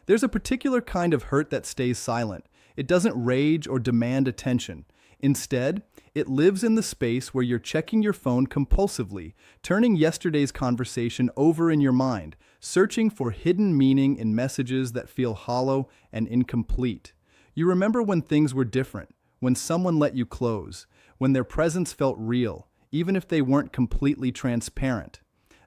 There's a particular kind of hurt that stays silent. It doesn't rage or demand attention. Instead, it lives in the space where you're checking your phone compulsively, turning yesterday's conversation over in your mind, searching for hidden meaning in messages that feel hollow and incomplete. You remember when things were different, when someone let you close, when their presence felt real, even if they weren't completely transparent.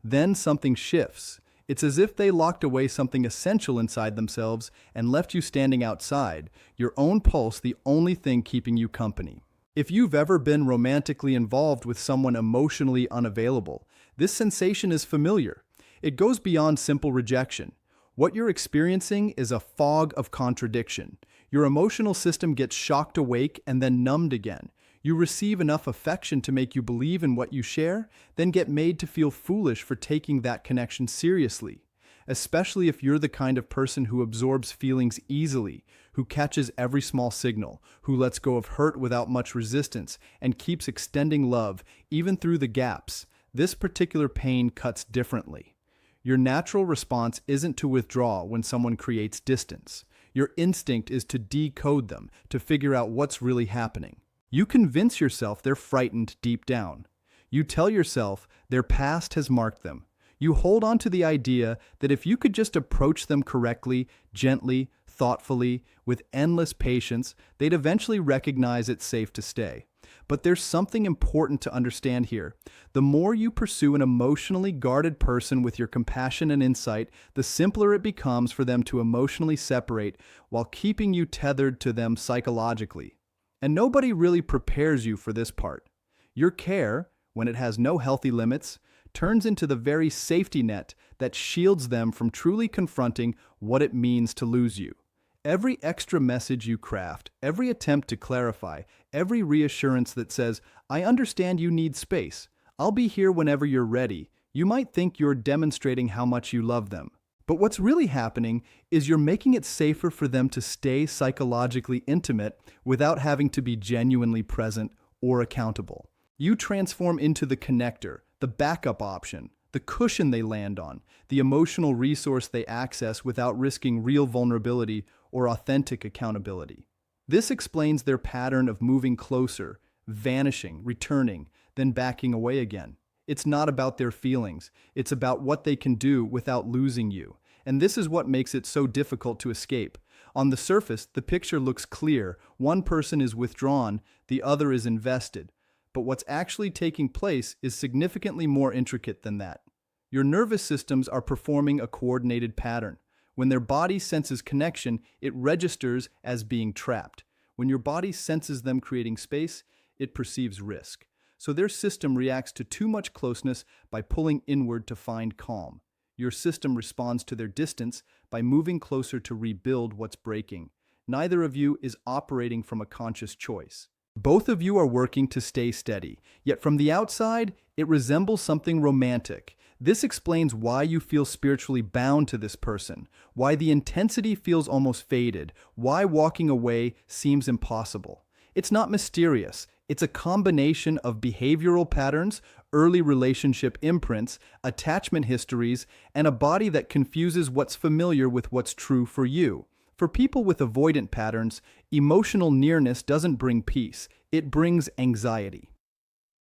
Then something shifts. It's as if they locked away something essential inside themselves and left you standing outside, your own pulse the only thing keeping you company. If you've ever been romantically involved with someone emotionally unavailable, this sensation is familiar. It goes beyond simple rejection. What you're experiencing is a fog of contradiction. Your emotional system gets shocked awake and then numbed again. You receive enough affection to make you believe in what you share, then get made to feel foolish for taking that connection seriously. Especially if you're the kind of person who absorbs feelings easily, who catches every small signal, who lets go of hurt without much resistance, and keeps extending love even through the gaps. This particular pain cuts differently. Your natural response isn't to withdraw when someone creates distance. Your instinct is to decode them, to figure out what's really happening. You convince yourself they're frightened deep down. You tell yourself their past has marked them. You hold on to the idea that if you could just approach them correctly, gently, thoughtfully, with endless patience, they'd eventually recognize it's safe to stay. But there's something important to understand here. The more you pursue an emotionally guarded person with your compassion and insight, the simpler it becomes for them to emotionally separate while keeping you tethered to them psychologically. And nobody really prepares you for this part. Your care, when it has no healthy limits, turns into the very safety net that shields them from truly confronting what it means to lose you. Every extra message you craft, every attempt to clarify, every reassurance that says, "I understand you need space. I'll be here whenever you're ready," you might think you're demonstrating how much you love them. But what's really happening is you're making it safer for them to stay psychologically intimate without having to be genuinely present or accountable. You transform into the connector, the backup option, the cushion they land on, the emotional resource they access without risking real vulnerability or authentic accountability. This explains their pattern of moving closer, vanishing, returning, then backing away again. It's not about their feelings. It's about what they can do without losing you. And this is what makes it so difficult to escape. On the surface, the picture looks clear. One person is withdrawn, the other is invested. But what's actually taking place is significantly more intricate than that. Your nervous systems are performing a coordinated pattern. When their body senses connection, it registers as being trapped. When your body senses them creating space, it perceives risk. So their system reacts to too much closeness by pulling inward to find calm. Your system responds to their distance by moving closer to rebuild what's breaking. Neither of you is operating from a conscious choice. Both of you are working to stay steady, yet from the outside, it resembles something romantic. This explains why you feel spiritually bound to this person, why the intensity feels almost faded, why walking away seems impossible. It's not mysterious. It's a combination of behavioral patterns, early relationship imprints, attachment histories, and a body that confuses what's familiar with what's true for you. For people with avoidant patterns, emotional nearness doesn't bring peace, it brings anxiety.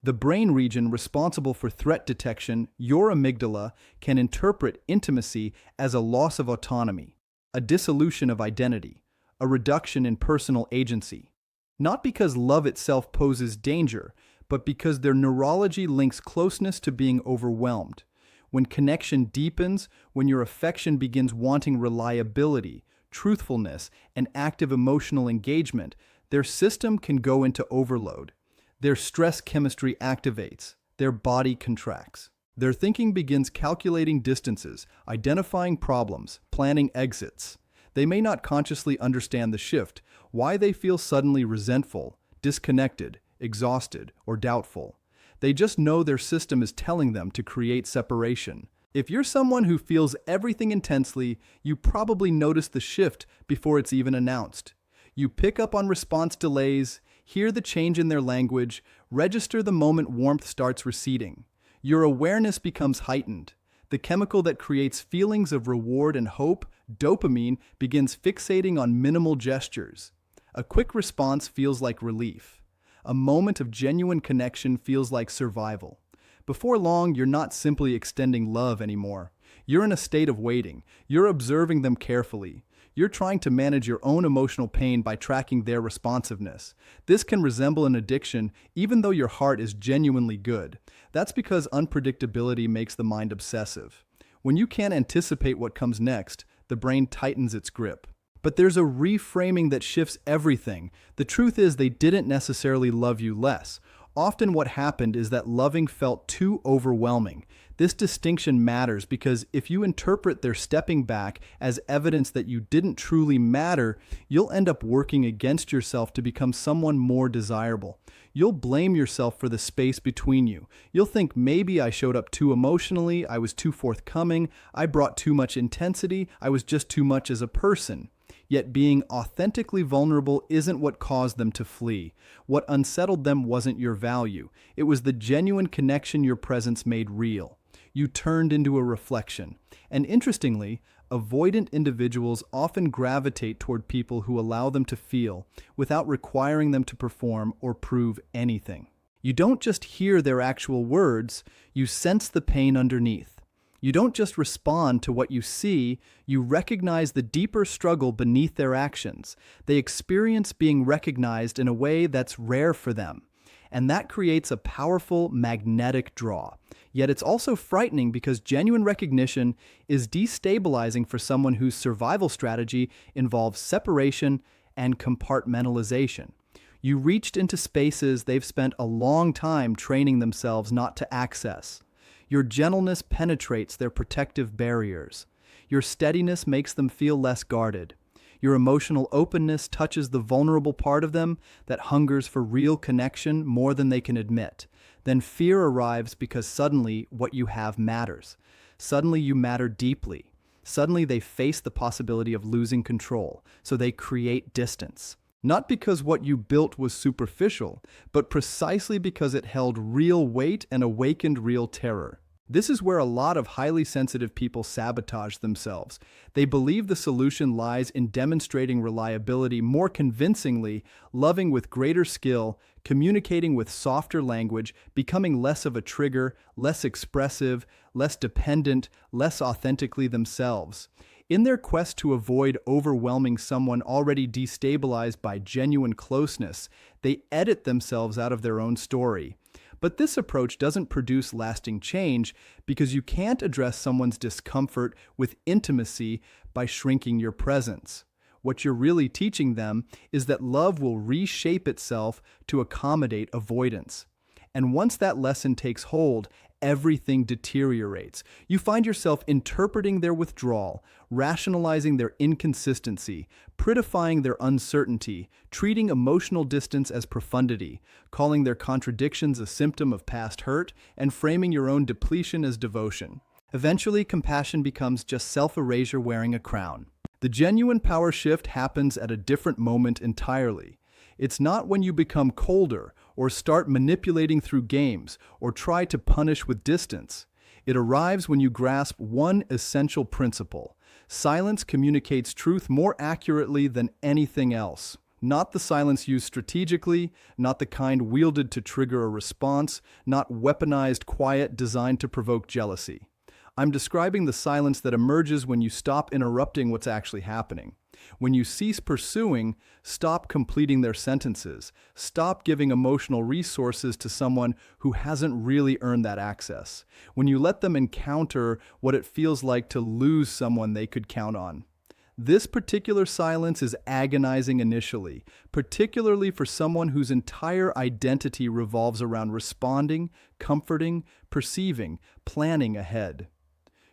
The brain region responsible for threat detection, your amygdala, can interpret intimacy as a loss of autonomy, a dissolution of identity, a reduction in personal agency. Not because love itself poses danger, but because their neurology links closeness to being overwhelmed. When connection deepens, when your affection begins wanting reliability, truthfulness, and active emotional engagement, their system can go into overload. Their stress chemistry activates, their body contracts. Their thinking begins calculating distances, identifying problems, planning exits. They may not consciously understand the shift, why they feel suddenly resentful, disconnected, exhausted, or doubtful. They just know their system is telling them to create separation. If you're someone who feels everything intensely, you probably notice the shift before it's even announced. You pick up on response delays, hear the change in their language, register the moment warmth starts receding. Your awareness becomes heightened. The chemical that creates feelings of reward and hope, dopamine, begins fixating on minimal gestures. A quick response feels like relief. A moment of genuine connection feels like survival. Before long, you're not simply extending love anymore. You're in a state of waiting. You're observing them carefully. You're trying to manage your own emotional pain by tracking their responsiveness. This can resemble an addiction, even though your heart is genuinely good. That's because unpredictability makes the mind obsessive. When you can't anticipate what comes next, the brain tightens its grip. But there's a reframing that shifts everything. The truth is, they didn't necessarily love you less. Often what happened is that loving felt too overwhelming. This distinction matters because if you interpret their stepping back as evidence that you didn't truly matter, you'll end up working against yourself to become someone more desirable. You'll blame yourself for the space between you. You'll think, maybe I showed up too emotionally, I was too forthcoming, I brought too much intensity, I was just too much as a person. Yet being authentically vulnerable isn't what caused them to flee. What unsettled them wasn't your value. It was the genuine connection your presence made real. You turned into a reflection. And interestingly, avoidant individuals often gravitate toward people who allow them to feel without requiring them to perform or prove anything. You don't just hear their actual words, you sense the pain underneath. You don't just respond to what you see, you recognize the deeper struggle beneath their actions. They experience being recognized in a way that's rare for them. And that creates a powerful magnetic draw. Yet it's also frightening because genuine recognition is destabilizing for someone whose survival strategy involves separation and compartmentalization. You reached into spaces they've spent a long time training themselves not to access. Your gentleness penetrates their protective barriers. Your steadiness makes them feel less guarded. Your emotional openness touches the vulnerable part of them that hungers for real connection more than they can admit. Then fear arrives because suddenly what you have matters. Suddenly you matter deeply. Suddenly they face the possibility of losing control, so they create distance. Not because what you built was superficial, but precisely because it held real weight and awakened real terror. This is where a lot of highly sensitive people sabotage themselves. They believe the solution lies in demonstrating reliability more convincingly, loving with greater skill, communicating with softer language, becoming less of a trigger, less expressive, less dependent, less authentically themselves. In their quest to avoid overwhelming someone already destabilized by genuine closeness, they edit themselves out of their own story. But this approach doesn't produce lasting change because you can't address someone's discomfort with intimacy by shrinking your presence. What you're really teaching them is that love will reshape itself to accommodate avoidance. And once that lesson takes hold, everything deteriorates. You find yourself interpreting their withdrawal, rationalizing their inconsistency, prettifying their uncertainty, treating emotional distance as profundity, calling their contradictions a symptom of past hurt, and framing your own depletion as devotion. Eventually, compassion becomes just self-erasure wearing a crown. The genuine power shift happens at a different moment entirely. It's not when you become colder, or start manipulating through games, or try to punish with distance. It arrives when you grasp one essential principle. Silence communicates truth more accurately than anything else. Not the silence used strategically, not the kind wielded to trigger a response, not weaponized quiet designed to provoke jealousy. I'm describing the silence that emerges when you stop interrupting what's actually happening. When you cease pursuing, stop completing their sentences. Stop giving emotional resources to someone who hasn't really earned that access. When you let them encounter what it feels like to lose someone they could count on. This particular silence is agonizing initially, particularly for someone whose entire identity revolves around responding, comforting, perceiving, planning ahead.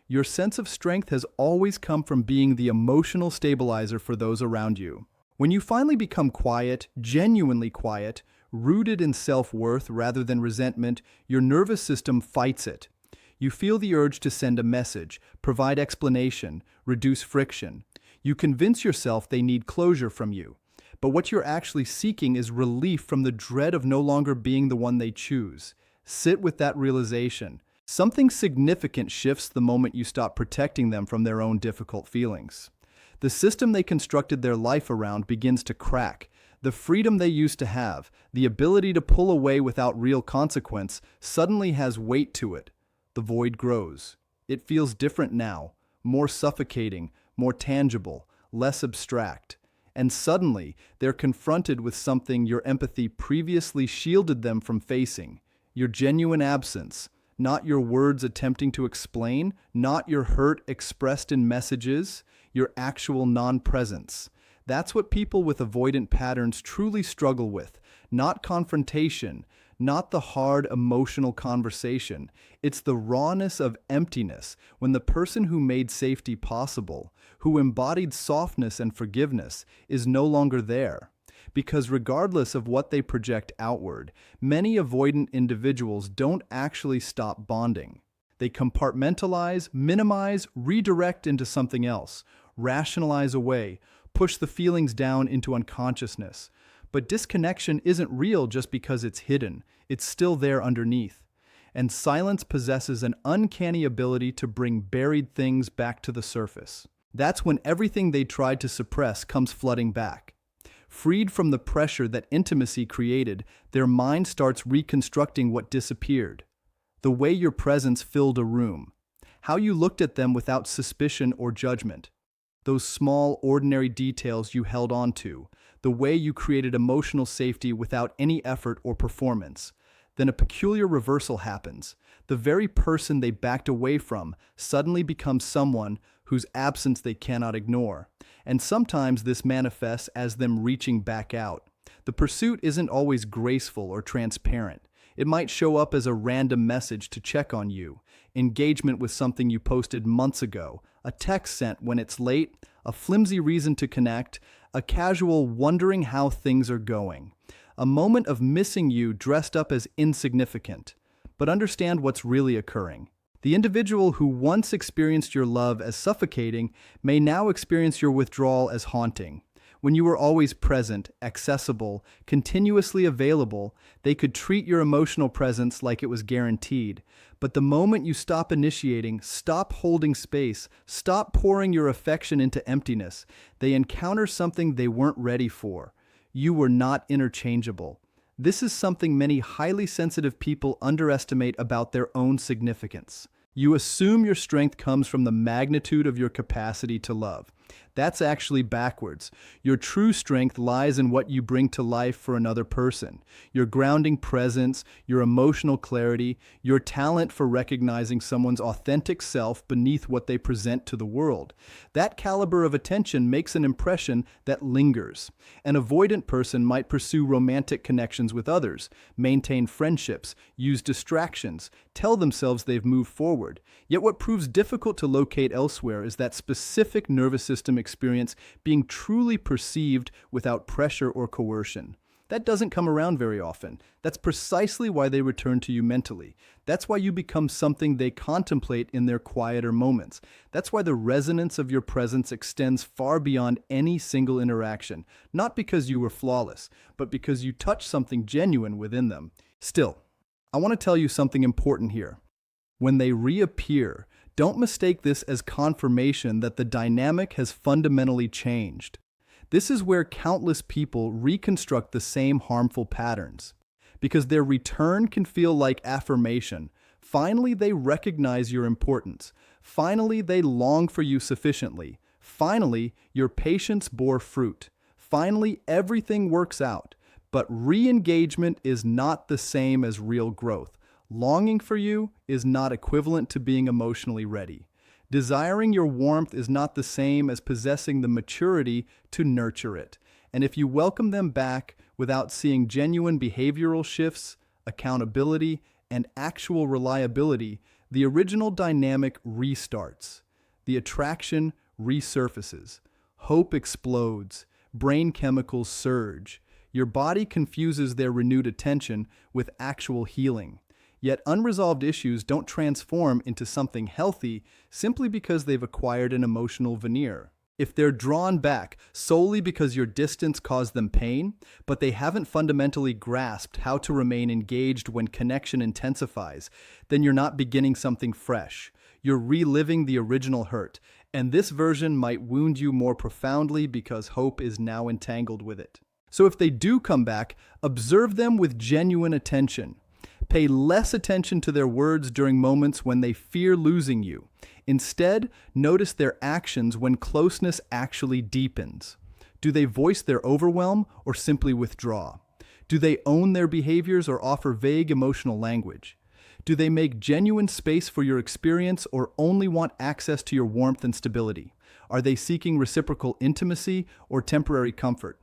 Your sense of strength has always come from being the emotional stabilizer for those around you. When you finally become quiet, genuinely quiet, rooted in self-worth rather than resentment, your nervous system fights it. You feel the urge to send a message, provide explanation, reduce friction. You convince yourself they need closure from you. But what you're actually seeking is relief from the dread of no longer being the one they choose. Sit with that realization. Something significant shifts the moment you stop protecting them from their own difficult feelings. The system they constructed their life around begins to crack. The freedom they used to have, the ability to pull away without real consequence, suddenly has weight to it. The void grows. It feels different now, more suffocating, more tangible, less abstract. And suddenly, they're confronted with something your empathy previously shielded them from facing: your genuine absence. Not your words attempting to explain, not your hurt expressed in messages, your actual non-presence. That's what people with avoidant patterns truly struggle with. Not confrontation, not the hard emotional conversation. It's the rawness of emptiness when the person who made safety possible, who embodied softness and forgiveness, is no longer there. Because regardless of what they project outward, many avoidant individuals don't actually stop bonding. They compartmentalize, minimize, redirect into something else, rationalize away, push the feelings down into unconsciousness. But disconnection isn't real just because it's hidden. It's still there underneath. And silence possesses an uncanny ability to bring buried things back to the surface. That's when everything they tried to suppress comes flooding back. Freed from the pressure that intimacy created, their mind starts reconstructing what disappeared. The way your presence filled a room. How you looked at them without suspicion or judgment. Those small, ordinary details you held on to. The way you created emotional safety without any effort or performance. Then a peculiar reversal happens. The very person they backed away from suddenly becomes someone whose absence they cannot ignore. And sometimes this manifests as them reaching back out. The pursuit isn't always graceful or transparent. It might show up as a random message to check on you, engagement with something you posted months ago, a text sent when it's late, a flimsy reason to connect, a casual wondering how things are going. A moment of missing you dressed up as insignificant. But understand what's really occurring. The individual who once experienced your love as suffocating may now experience your withdrawal as haunting. When you were always present, accessible, continuously available, they could treat your emotional presence like it was guaranteed. But the moment you stop initiating, stop holding space, stop pouring your affection into emptiness, they encounter something they weren't ready for. You were not interchangeable. This is something many highly sensitive people underestimate about their own significance. You assume your strength comes from the magnitude of your capacity to love. That's actually backwards. Your true strength lies in what you bring to life for another person. Your grounding presence, your emotional clarity, your talent for recognizing someone's authentic self beneath what they present to the world. That caliber of attention makes an impression that lingers. An avoidant person might pursue romantic connections with others, maintain friendships, use distractions, tell themselves they've moved forward. Yet what proves difficult to locate elsewhere is that specific nervous system experience being truly perceived without pressure or coercion. That doesn't come around very often. That's precisely why they return to you mentally. That's why you become something they contemplate in their quieter moments. That's why the resonance of your presence extends far beyond any single interaction, not because you were flawless, but because you touched something genuine within them. Still, I want to tell you something important here. When they reappear, don't mistake this as confirmation that the dynamic has fundamentally changed. This is where countless people reconstruct the same harmful patterns. Because their return can feel like affirmation. Finally, they recognize your importance. Finally, they long for you sufficiently. Finally, your patience bore fruit. Finally, everything works out. But re-engagement is not the same as real growth. Longing for you is not equivalent to being emotionally ready. Desiring your warmth is not the same as possessing the maturity to nurture it. And if you welcome them back without seeing genuine behavioral shifts, accountability, and actual reliability, the original dynamic restarts. The attraction resurfaces. Hope explodes. Brain chemicals surge. Your body confuses their renewed attention with actual healing. Yet unresolved issues don't transform into something healthy simply because they've acquired an emotional veneer. If they're drawn back solely because your distance caused them pain, but they haven't fundamentally grasped how to remain engaged when connection intensifies, then you're not beginning something fresh. You're reliving the original hurt, and this version might wound you more profoundly because hope is now entangled with it. So if they do come back, observe them with genuine attention. Pay less attention to their words during moments when they fear losing you. Instead, notice their actions when closeness actually deepens. Do they voice their overwhelm or simply withdraw? Do they own their behaviors or offer vague emotional language? Do they make genuine space for your experience or only want access to your warmth and stability? Are they seeking reciprocal intimacy or temporary comfort?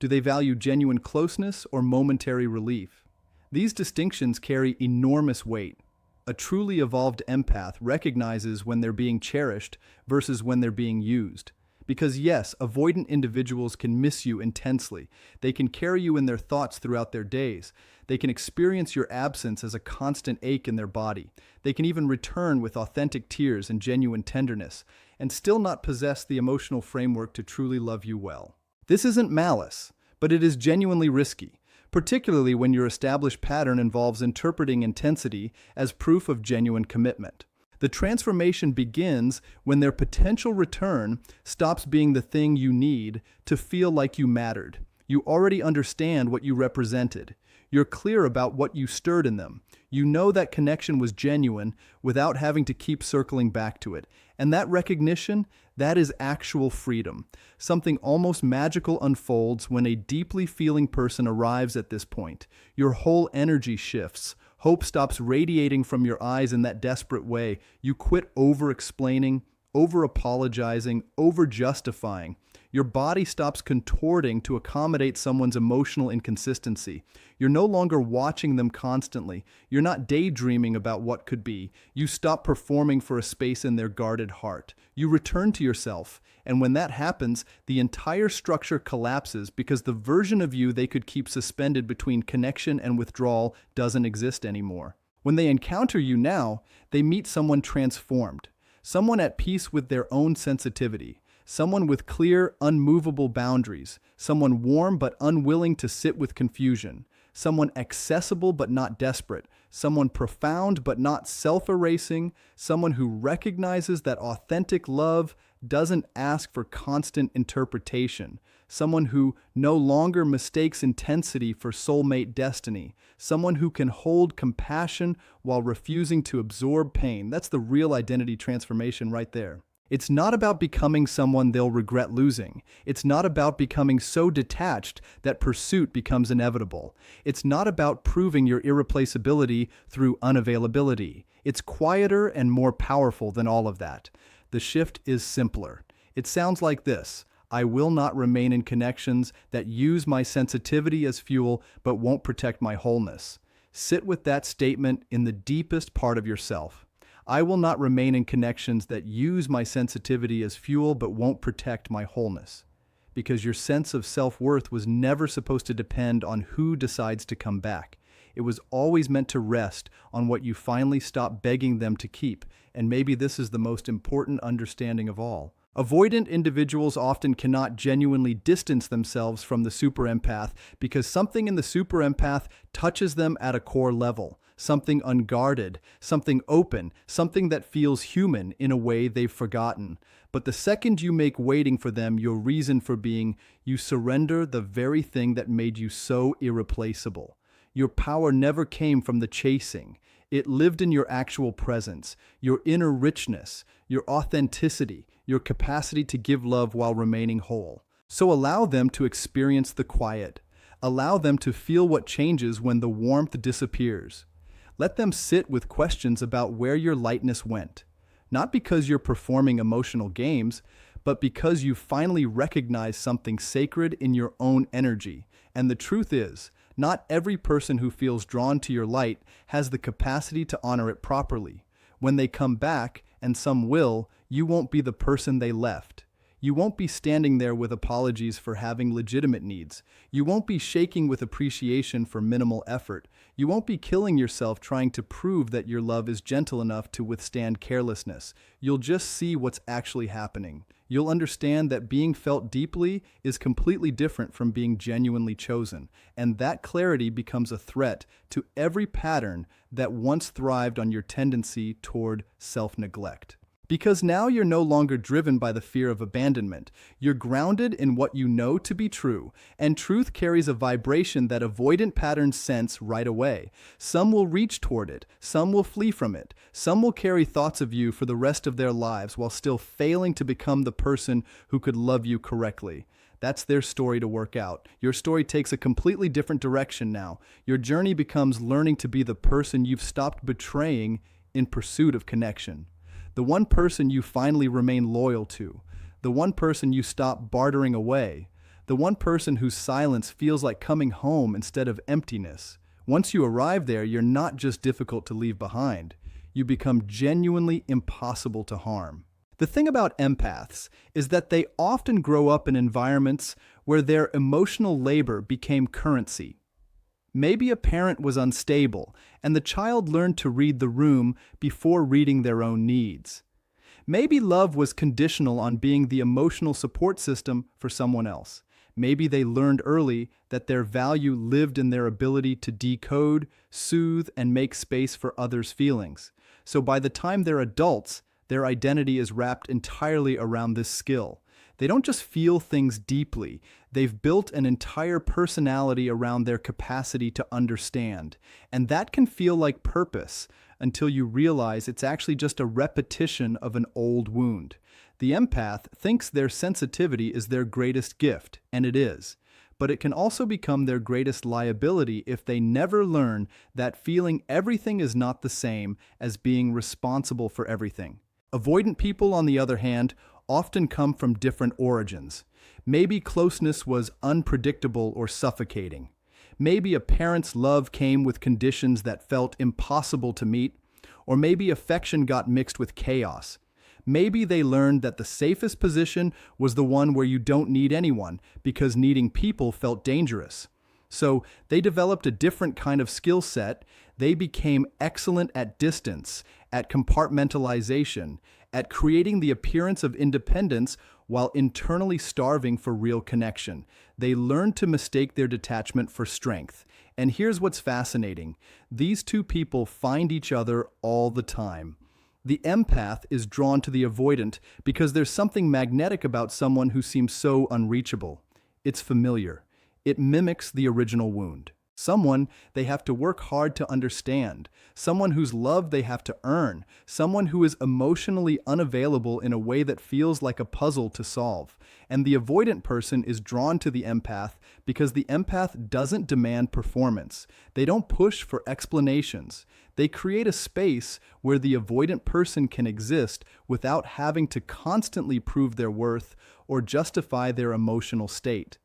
Do they value genuine closeness or momentary relief? These distinctions carry enormous weight. A truly evolved empath recognizes when they're being cherished versus when they're being used. Because yes, avoidant individuals can miss you intensely. They can carry you in their thoughts throughout their days. They can experience your absence as a constant ache in their body. They can even return with authentic tears and genuine tenderness, and still not possess the emotional framework to truly love you well. This isn't malice, but it is genuinely risky, particularly when your established pattern involves interpreting intensity as proof of genuine commitment. The transformation begins when their potential return stops being the thing you need to feel like you mattered. You already understand what you represented. You're clear about what you stirred in them. You know that connection was genuine without having to keep circling back to it. And that recognition, that is actual freedom. Something almost magical unfolds when a deeply feeling person arrives at this point. Your whole energy shifts. Hope stops radiating from your eyes in that desperate way. You quit over-explaining, over-apologizing, over-justifying. Your body stops contorting to accommodate someone's emotional inconsistency. You're no longer watching them constantly. You're not daydreaming about what could be. You stop performing for a space in their guarded heart. You return to yourself, and when that happens, the entire structure collapses because the version of you they could keep suspended between connection and withdrawal doesn't exist anymore. When they encounter you now, they meet someone transformed, someone at peace with their own sensitivity, someone with clear, unmovable boundaries, someone warm but unwilling to sit with confusion, someone accessible but not desperate, someone profound but not self-erasing, someone who recognizes that authentic love doesn't ask for constant interpretation, someone who no longer mistakes intensity for soulmate destiny, someone who can hold compassion while refusing to absorb pain. That's the real identity transformation right there. It's not about becoming someone they'll regret losing. It's not about becoming so detached that pursuit becomes inevitable. It's not about proving your irreplaceability through unavailability. It's quieter and more powerful than all of that. The shift is simpler. It sounds like this: I will not remain in connections that use my sensitivity as fuel but won't protect my wholeness. Sit with that statement in the deepest part of yourself. I will not remain in connections that use my sensitivity as fuel but won't protect my wholeness. Because your sense of self-worth was never supposed to depend on who decides to come back. It was always meant to rest on what you finally stop begging them to keep, and maybe this is the most important understanding of all. Avoidant individuals often cannot genuinely distance themselves from the super empath because something in the super empath touches them at a core level. Something unguarded, something open, something that feels human in a way they've forgotten. But the second you make waiting for them your reason for being, you surrender the very thing that made you so irreplaceable. Your power never came from the chasing. It lived in your actual presence, your inner richness, your authenticity, your capacity to give love while remaining whole. So allow them to experience the quiet. Allow them to feel what changes when the warmth disappears. Let them sit with questions about where your lightness went. Not because you're performing emotional games, but because you finally recognize something sacred in your own energy. And the truth is, not every person who feels drawn to your light has the capacity to honor it properly. When they come back, and some will, you won't be the person they left. You won't be standing there with apologies for having legitimate needs. You won't be shaking with appreciation for minimal effort. You won't be killing yourself trying to prove that your love is gentle enough to withstand carelessness. You'll just see what's actually happening. You'll understand that being felt deeply is completely different from being genuinely chosen, and that clarity becomes a threat to every pattern that once thrived on your tendency toward self-neglect. Because now you're no longer driven by the fear of abandonment. You're grounded in what you know to be true, and truth carries a vibration that avoidant patterns sense right away. Some will reach toward it, some will flee from it, some will carry thoughts of you for the rest of their lives while still failing to become the person who could love you correctly. That's their story to work out. Your story takes a completely different direction now. Your journey becomes learning to be the person you've stopped betraying in pursuit of connection. The one person you finally remain loyal to, the one person you stop bartering away, the one person whose silence feels like coming home instead of emptiness. Once you arrive there, you're not just difficult to leave behind. You become genuinely impossible to harm. The thing about empaths is that they often grow up in environments where their emotional labor became currency. Maybe a parent was unstable, and the child learned to read the room before reading their own needs. Maybe love was conditional on being the emotional support system for someone else. Maybe they learned early that their value lived in their ability to decode, soothe, and make space for others' feelings. So by the time they're adults, their identity is wrapped entirely around this skill. They don't just feel things deeply, they've built an entire personality around their capacity to understand. And that can feel like purpose until you realize it's actually just a repetition of an old wound. The empath thinks their sensitivity is their greatest gift, and it is. But it can also become their greatest liability if they never learn that feeling everything is not the same as being responsible for everything. Avoidant people, on the other hand, often come from different origins. Maybe closeness was unpredictable or suffocating. Maybe a parent's love came with conditions that felt impossible to meet, or maybe affection got mixed with chaos. Maybe they learned that the safest position was the one where you don't need anyone because needing people felt dangerous. So they developed a different kind of skill set. They became excellent at distance, at compartmentalization, at creating the appearance of independence while internally starving for real connection. They learned to mistake their detachment for strength. And here's what's fascinating. These two people find each other all the time. The empath is drawn to the avoidant because there's something magnetic about someone who seems so unreachable. It's familiar. It mimics the original wound. Someone they have to work hard to understand, someone whose love they have to earn, someone who is emotionally unavailable in a way that feels like a puzzle to solve. And the avoidant person is drawn to the empath because the empath doesn't demand performance. They don't push for explanations. They create a space where the avoidant person can exist without having to constantly prove their worth or justify their emotional state.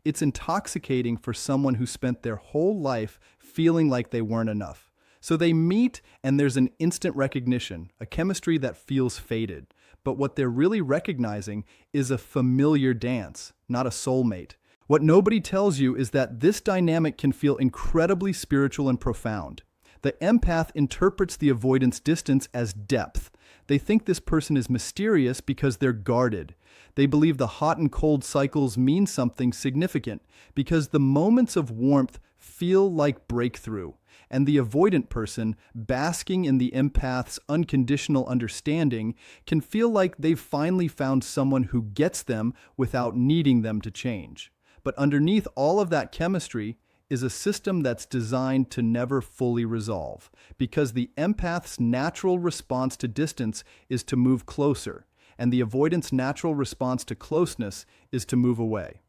It's intoxicating for someone who spent their whole life feeling like they weren't enough. So they meet and there's an instant recognition, a chemistry that feels faded. But what they're really recognizing is a familiar dance, not a soulmate. What nobody tells you is that this dynamic can feel incredibly spiritual and profound. The empath interprets the avoidance distance as depth. They think this person is mysterious because they're guarded. They believe the hot and cold cycles mean something significant because the moments of warmth feel like breakthrough. And the avoidant person, basking in the empath's unconditional understanding, can feel like they've finally found someone who gets them without needing them to change. But underneath all of that chemistry is a system that's designed to never fully resolve, because the empath's natural response to distance is to move closer, and the avoidant's natural response to closeness is to move away.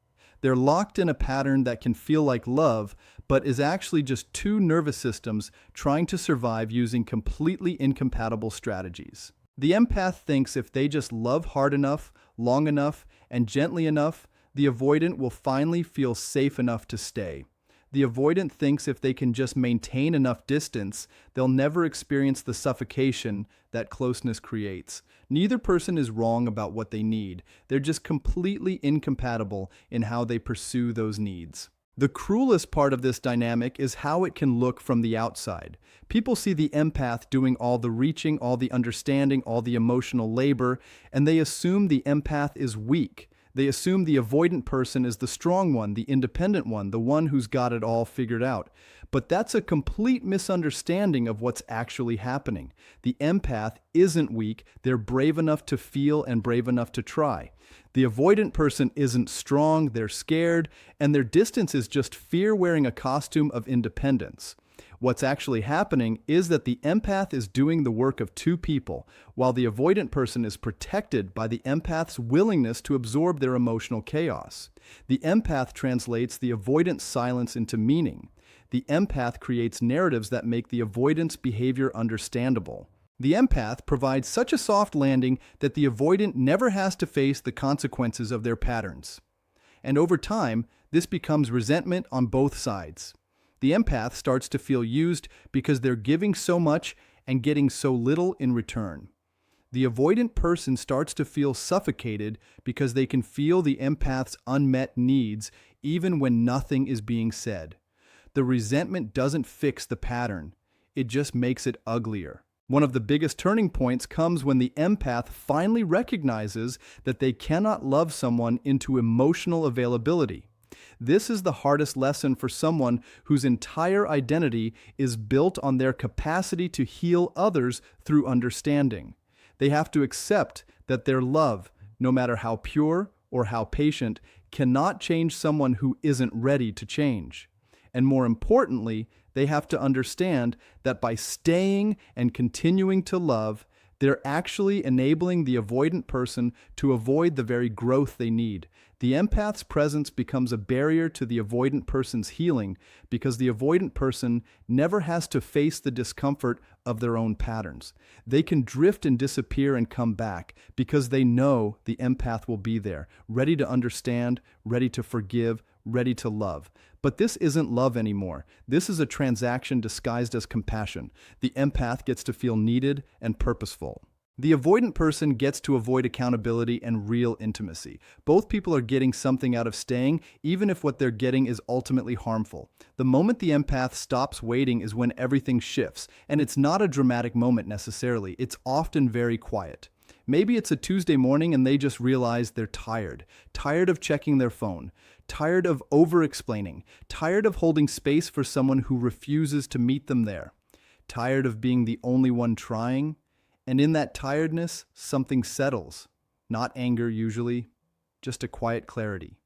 They're locked in a pattern that can feel like love, but is actually just two nervous systems trying to survive using completely incompatible strategies. The empath thinks if they just love hard enough, long enough, and gently enough, the avoidant will finally feel safe enough to stay. The avoidant thinks if they can just maintain enough distance, they'll never experience the suffocation that closeness creates. Neither person is wrong about what they need. They're just completely incompatible in how they pursue those needs. The cruelest part of this dynamic is how it can look from the outside. People see the empath doing all the reaching, all the understanding, all the emotional labor, and they assume the empath is weak. They assume the avoidant person is the strong one, the independent one, the one who's got it all figured out. But that's a complete misunderstanding of what's actually happening. The empath isn't weak, they're brave enough to feel and brave enough to try. The avoidant person isn't strong, they're scared, and their distance is just fear wearing a costume of independence. What's actually happening is that the empath is doing the work of two people, while the avoidant person is protected by the empath's willingness to absorb their emotional chaos. The empath translates the avoidant's silence into meaning. The empath creates narratives that make the avoidant's behavior understandable. The empath provides such a soft landing that the avoidant never has to face the consequences of their patterns. And over time, this becomes resentment on both sides. The empath starts to feel used because they're giving so much and getting so little in return. The avoidant person starts to feel suffocated because they can feel the empath's unmet needs even when nothing is being said. The resentment doesn't fix the pattern, it just makes it uglier. One of the biggest turning points comes when the empath finally recognizes that they cannot love someone into emotional availability. This is the hardest lesson for someone whose entire identity is built on their capacity to heal others through understanding. They have to accept that their love, no matter how pure or how patient, cannot change someone who isn't ready to change. And more importantly, they have to understand that by staying and continuing to love, they're actually enabling the avoidant person to avoid the very growth they need. The empath's presence becomes a barrier to the avoidant person's healing because the avoidant person never has to face the discomfort of their own patterns. They can drift and disappear and come back because they know the empath will be there, ready to understand, ready to forgive, ready to love. But this isn't love anymore. This is a transaction disguised as compassion. The empath gets to feel needed and purposeful. The avoidant person gets to avoid accountability and real intimacy. Both people are getting something out of staying, even if what they're getting is ultimately harmful. The moment the empath stops waiting is when everything shifts, and it's not a dramatic moment necessarily. It's often very quiet. Maybe it's a Tuesday morning and they just realize they're tired of checking their phone, tired of over-explaining, tired of holding space for someone who refuses to meet them there, tired of being the only one trying. And in that tiredness, something settles. Not anger usually, just a quiet clarity.